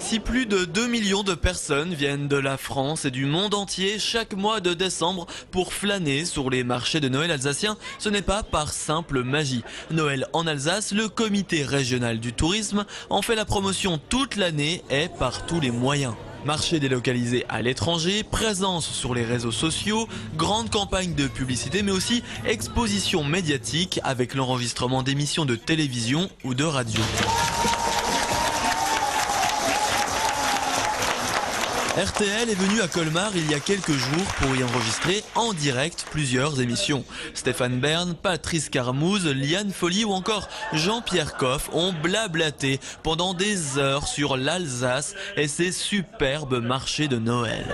Si plus de 2 millions de personnes viennent de la France et du monde entier chaque mois de décembre pour flâner sur les marchés de Noël alsaciens, ce n'est pas par simple magie. Noël en Alsace, le comité régional du tourisme en fait la promotion toute l'année et par tous les moyens. Marché délocalisé à l'étranger, présence sur les réseaux sociaux, grande campagne de publicité mais aussi exposition médiatique avec l'enregistrement d'émissions de télévision ou de radio. RTL est venu à Colmar il y a quelques jours pour y enregistrer en direct plusieurs émissions. Stéphane Bern, Patrice Carmouze, Liane Folly ou encore Jean-Pierre Coff ont blablaté pendant des heures sur l'Alsace et ses superbes marchés de Noël.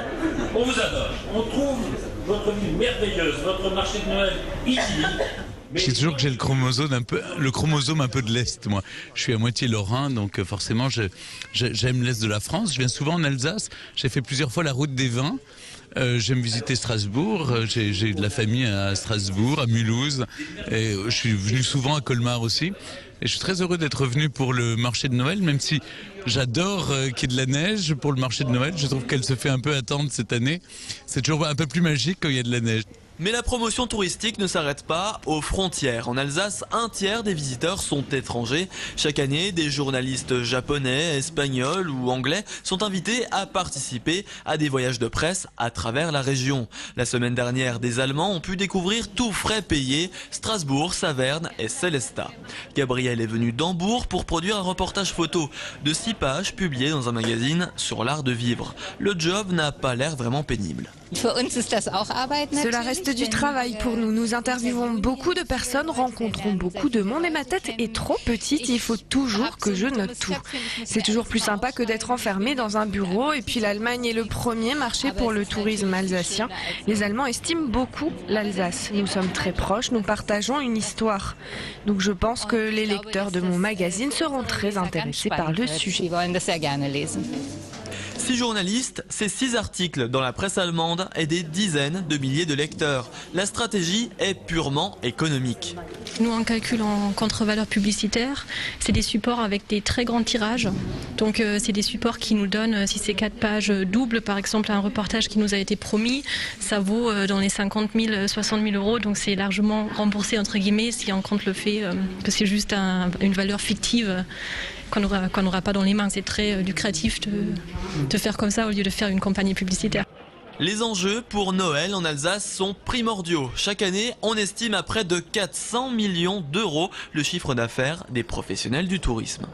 On vous adore, on trouve votre ville merveilleuse, votre marché de Noël idyllique. Je dis toujours que j'ai le chromosome un peu de l'Est, moi. Je suis à moitié lorrain, donc forcément, j'aime l'Est de la France. Je viens souvent en Alsace. J'ai fait plusieurs fois la route des vins. J'aime visiter Strasbourg. J'ai de la famille à Strasbourg, à Mulhouse. Et je suis venu souvent à Colmar aussi. Et je suis très heureux d'être venu pour le marché de Noël, même si j'adore qu'il y ait de la neige pour le marché de Noël. Je trouve qu'elle se fait un peu attendre cette année. C'est toujours un peu plus magique quand il y a de la neige. Mais la promotion touristique ne s'arrête pas aux frontières. En Alsace, un tiers des visiteurs sont étrangers. Chaque année, des journalistes japonais, espagnols ou anglais sont invités à participer à des voyages de presse à travers la région. La semaine dernière, des Allemands ont pu découvrir tout frais payés Strasbourg, Saverne et Sélestat. Gabriel est venu d'Hambourg pour produire un reportage photo de 6 pages publié dans un magazine sur l'art de vivre. Le job n'a pas l'air vraiment pénible. Cela reste du travail pour nous. Nous interviewons beaucoup de personnes, rencontrons beaucoup de monde et ma tête est trop petite. Il faut toujours que je note tout. C'est toujours plus sympa que d'être enfermé dans un bureau. Et puis l'Allemagne est le premier marché pour le tourisme alsacien. Les Allemands estiment beaucoup l'Alsace. Nous sommes très proches, nous partageons une histoire. Donc je pense que les lecteurs de mon magazine seront très intéressés par le sujet. 6 journalistes, c'est 6 articles dans la presse allemande et des dizaines de milliers de lecteurs. La stratégie est purement économique. Nous, on calcule en contre-valeur publicitaire. C'est des supports avec des très grands tirages. Donc, c'est des supports qui nous donnent, si c'est 4 pages doubles, par exemple, un reportage qui nous a été promis, ça vaut dans les 50 000, 60 000 euros. Donc, c'est largement remboursé, entre guillemets, si on compte le fait que c'est juste une valeur fictive qu'on n'aura pas dans les mains. C'est très lucratif de faire comme ça au lieu de faire une campagne publicitaire. Les enjeux pour Noël en Alsace sont primordiaux. Chaque année, on estime à près de 400 millions d'euros le chiffre d'affaires des professionnels du tourisme.